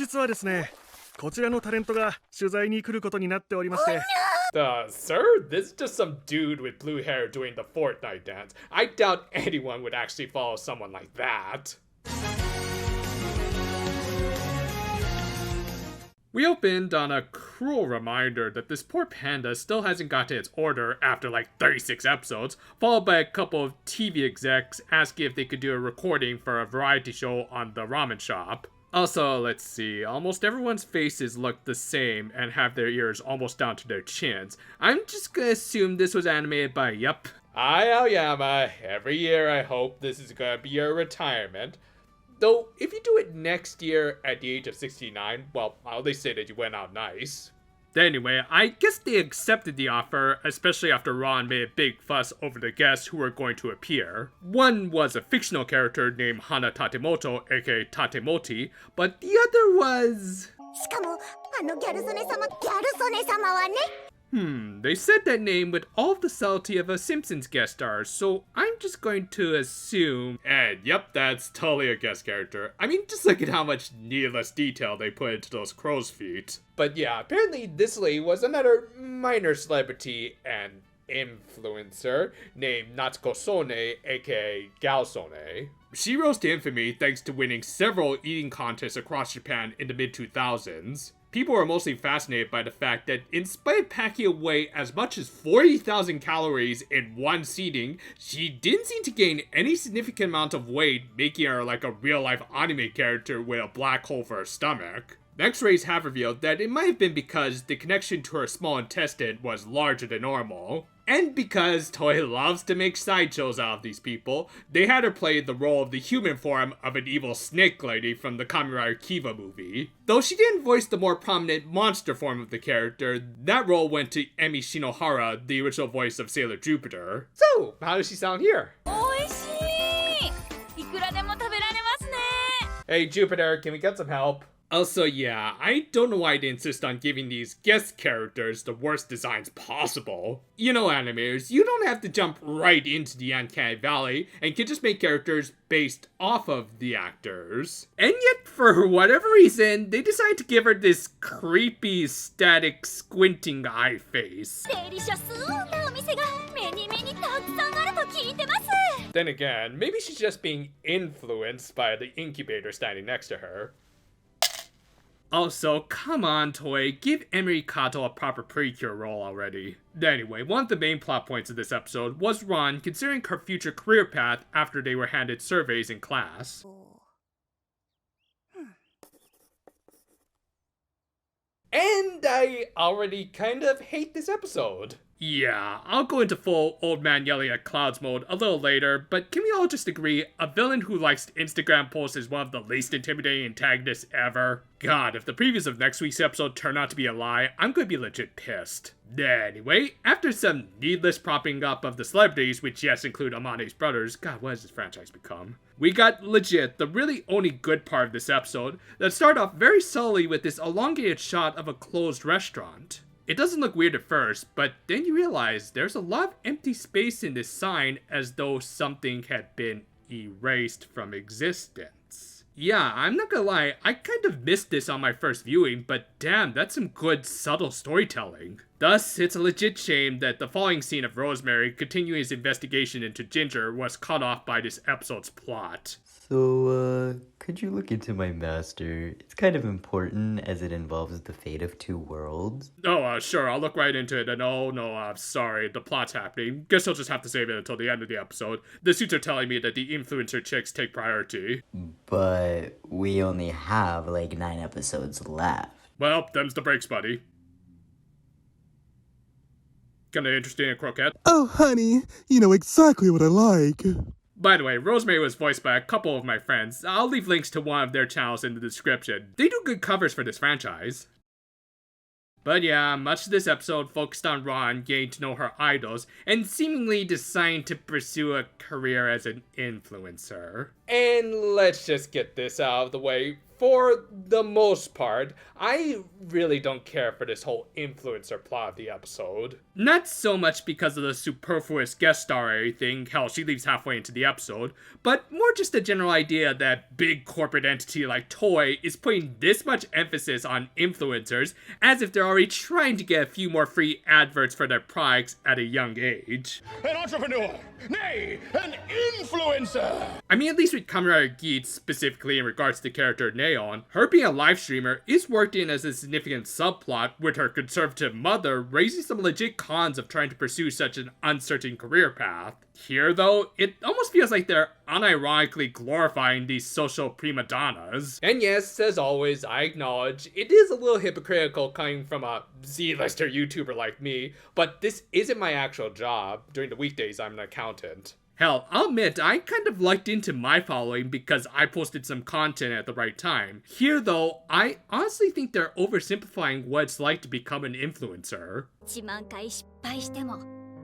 日はですね、こちらのタレントが取材に来ることになっておりまして。Sir? This is just some dude with blue hair doing the Fortnite dance. I doubt anyone would actually follow someone like that. We opened on a cruel reminder that this poor panda still hasn't got to its order after like 36 episodes, followed by a couple of TV execs asking if they could do a recording for a variety show on the ramen shop. Also, let's see, almost everyone's faces look the same and have their ears almost down to their chins. I'm just gonna assume this was animated by Ai Aoyama. Every year I hope this is gonna be your retirement. Though, if you do it next year at the age of 69, well, I'll at least say that you went out nice. Anyway, I guess they accepted the offer, especially after Ron made a big fuss over the guests who were going to appear. One was a fictional character named Hana Tatemoto, aka Tatemoti, but the other was... they said that name with all of the subtlety of a Simpsons guest star, so I'm just going to assume... And yep, that's totally a guest character. I mean, just look at how much needless detail they put into those crow's feet. But yeah, apparently this lady was another minor celebrity and influencer named Natsuko Sone, aka Galsone. She rose to infamy thanks to winning several eating contests across Japan in the mid-2000s. People were mostly fascinated by the fact that in spite of packing away as much as 40,000 calories in one seating, she didn't seem to gain any significant amount of weight, making her like a real-life anime character with a black hole for a stomach. X-rays have revealed that it might have been because the connection to her small intestine was larger than normal. And because Toei loves to make sideshows out of these people, they had her play the role of the human form of an evil snake lady from the Kamen Rider Kiva movie. Though she didn't voice the more prominent monster form of the character, that role went to Emi Shinohara, the original voice of Sailor Jupiter. So, how does she sound here? Hey Jupiter, can we get some help? Also, yeah, I don't know why they insist on giving these guest characters the worst designs possible. You know, animators, you don't have to jump right into the Uncanny Valley and can just make characters based off of the actors. And yet, for whatever reason, they decided to give her this creepy, static, squinting eye face. Then again, maybe she's just being influenced by the incubator standing next to her. Also, come on, Toei, give Emery Kato a proper Precure role already. Anyway, one of the main plot points of this episode was Ron considering her future career path after they were handed surveys in class. And I already kind of hate this episode. Yeah, I'll go into full old man yelling at clouds mode a little later, but can we all just agree a villain who likes Instagram posts is one of the least intimidating antagonists ever? God, if the previews of next week's episode turn out to be a lie, I'm gonna be legit pissed. Anyway, after some needless propping up of the celebrities, which yes include Amane's brothers, God, what has this franchise become? We got legit the really only good part of this episode that started off very subtly with this elongated shot of a closed restaurant. It doesn't look weird at first, but then you realize there's a lot of empty space in this sign as though something had been erased from existence. Yeah, I'm not gonna lie, I kind of missed this on my first viewing, but damn, that's some good subtle storytelling. Thus, it's a legit shame that the following scene of Rosemary continuing his investigation into Ginger was cut off by this episode's plot. So, could you look into my master? It's kind of important as it involves the fate of two worlds. Oh, sure, I'll look right into it, and oh no, I'm sorry, the plot's happening. Guess I'll just have to save it until the end of the episode. The suits are telling me that the influencer chicks take priority. But we only have like 9 episodes left. Well, them's the breaks, buddy. Kinda interesting in Croquette. Oh, honey, you know exactly what I like. By the way, Rosemary was voiced by a couple of my friends. I'll leave links to one of their channels in the description. They do good covers for this franchise. But yeah, much of this episode focused on Ron getting to know her idols and seemingly deciding to pursue a career as an influencer. And let's just get this out of the way. for the most part, I really don't care for this whole influencer plot of the episode. Not so much because of the superfluous guest star or anything, hell, she leaves halfway into the episode, but more just the general idea that big corporate entity like Toei is putting this much emphasis on influencers as if they're already trying to get a few more free adverts for their products at a young age. An entrepreneur! Nay, an influencer! I mean, at least with Kamen Geats, specifically in regards to the character Neon, her being a live streamer is worked in as a significant subplot with her conservative mother raising some legit cons of trying to pursue such an uncertain career path. Here, though, it almost feels like they're unironically glorifying these social prima donnas. And yes, as always, I acknowledge it is a little hypocritical coming from a Z-lister YouTuber like me, but this isn't my actual job. During the weekdays, I'm an accountant. Hell, I'll admit, I kind of lucked into my following because I posted some content at the right time. Here, though, I honestly think they're oversimplifying what it's like to become an influencer. 1万回失敗しても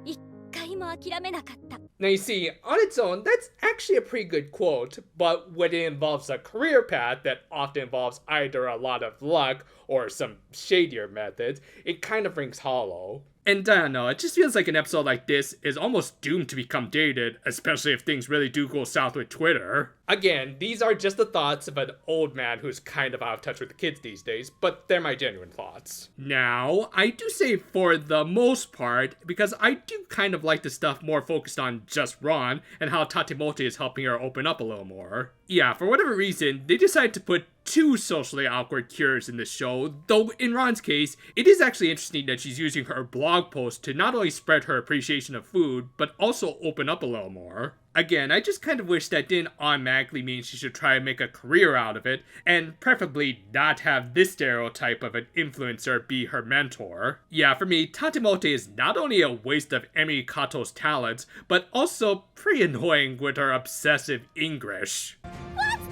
1回も諦めなかった Now you see, on its own, that's actually a pretty good quote, but when it involves a career path that often involves either a lot of luck or some shadier methods, it kind of rings hollow. And I don't know, it just feels like an episode like this is almost doomed to become dated, especially if things really do go south with Twitter. Again, these are just the thoughts of an old man who's kind of out of touch with the kids these days, but they're my genuine thoughts. Now, I do say for the most part, because I do kind of like the stuff more focused on just Ron and how Tatemote is helping her open up a little more. Yeah, for whatever reason, they decided to put two socially awkward cures in this show, though in Ron's case, it is actually interesting that she's using her blog post to not only spread her appreciation of food, but also open up a little more. Again, I just kind of wish that didn't automatically mean she should try and make a career out of it, and preferably not have this stereotype of an influencer be her mentor. Yeah, for me, Tatemote is not only a waste of Emi Kato's talents, but also pretty annoying with her obsessive English. What's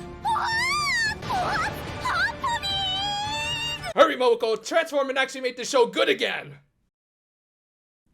happening? Hurry, Momoko, transform and actually make the show good again!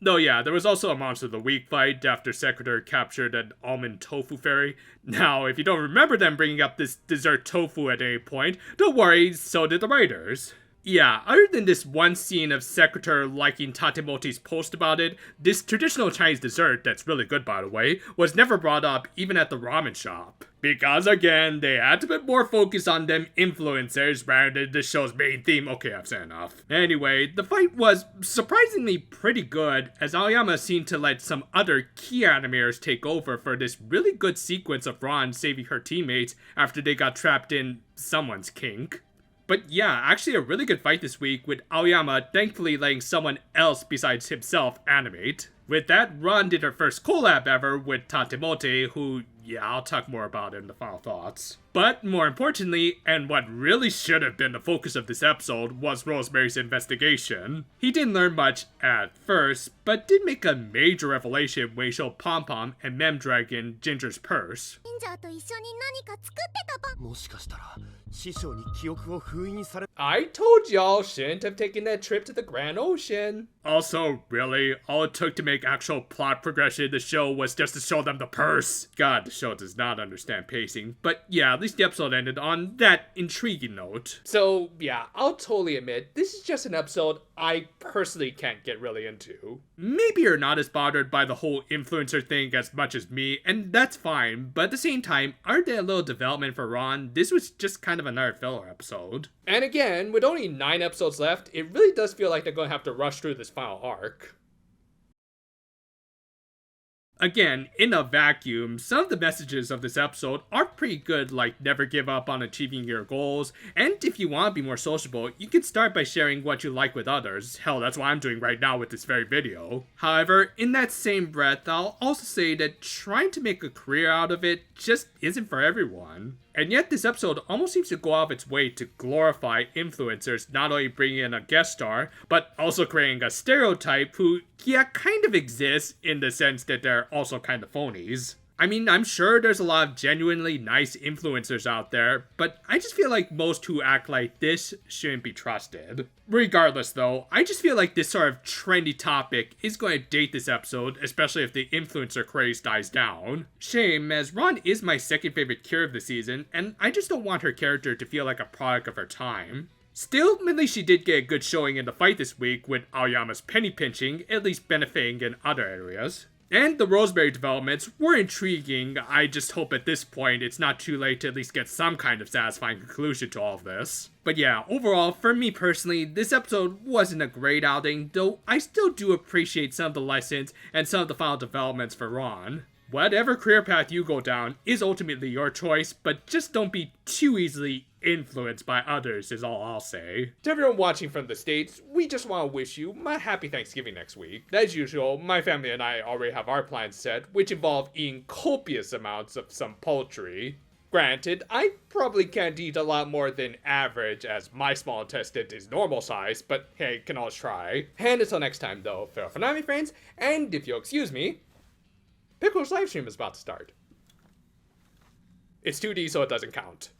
Though yeah, there was also a Monster of the Week fight after Secretary captured an almond tofu fairy. Now, if you don't remember them bringing up this dessert tofu at any point, don't worry, so did the writers. Yeah, other than this one scene of Secretary liking Tatemote's post about it, this traditional Chinese dessert, that's really good by the way, was never brought up even at the ramen shop. Because again, they had to put more focus on them influencers rather than the show's main theme. Okay, I've said enough. Anyway, the fight was surprisingly pretty good, as Aoyama seemed to let some other key animators take over for this really good sequence of Ron saving her teammates after they got trapped in someone's kink. But yeah, actually a really good fight this week, with Aoyama thankfully letting someone else besides himself animate. With that, Ron did her first collab ever with Tatemote, who, yeah, I'll talk more about in the final thoughts. But more importantly, and what really should have been the focus of this episode, was Rosemary's investigation. He didn't learn much at first, but did make a major revelation when he showed Pom Pom and Mem Dragon Ginger's purse. ジンジャーと一緒に何か作ってたばもしかしたら師匠に記憶を封印され I told y'all shouldn't have taken that trip to the Grand Ocean. Also, really, all it took to make actual plot progression in the show was just to show them the purse. God, the show does not understand pacing. But yeah, at least the episode ended on that intriguing note. So yeah, I'll totally admit, this is just an episode I personally can't get really into. Maybe you're not as bothered by the whole influencer thing as much as me, and that's fine, but at the same time, aren't there a little development for Ron? This was just kind of another filler episode. And again, with only 9 episodes left, it really does feel like they're going to have to rush through this final arc. Again, in a vacuum, some of the messages of this episode are pretty good, like never give up on achieving your goals, and if you want to be more sociable, you can start by sharing what you like with others. Hell, that's what I'm doing right now with this very video. However, in that same breath, I'll also say that trying to make a career out of it just isn't for everyone. And yet this episode almost seems to go out of its way to glorify influencers, not only bringing in a guest star, but also creating a stereotype who, yeah, kind of exists in the sense that they're also kind of phonies. I mean, I'm sure there's a lot of genuinely nice influencers out there, but I just feel like most who act like this shouldn't be trusted. Regardless though, I just feel like this sort of trendy topic is going to date this episode, especially if the influencer craze dies down. Shame, as Ron is my second favorite cure of the season, and I just don't want her character to feel like a product of her time. Still, at least she did get a good showing in the fight this week, with Aoyama's penny pinching at least benefiting in other areas. And the Rosemary developments were intriguing. I just hope at this point it's not too late to at least get some kind of satisfying conclusion to all of this. But yeah, overall, for me personally, this episode wasn't a great outing, though I still do appreciate some of the lessons and some of the final developments for Ron. Whatever career path you go down is ultimately your choice, but just don't be too easily influenced by others is all I'll say. To everyone watching from the States, we just want to wish you a happy Thanksgiving next week. As usual, my family and I already have our plans set, which involve eating copious amounts of some poultry. Granted, I probably can't eat a lot more than average, as my small intestine is normal size, but hey, can always try. And until next time though, farewell for now, my friends, and if you'll excuse me, Pickle's livestream is about to start. It's 2D, so it doesn't count.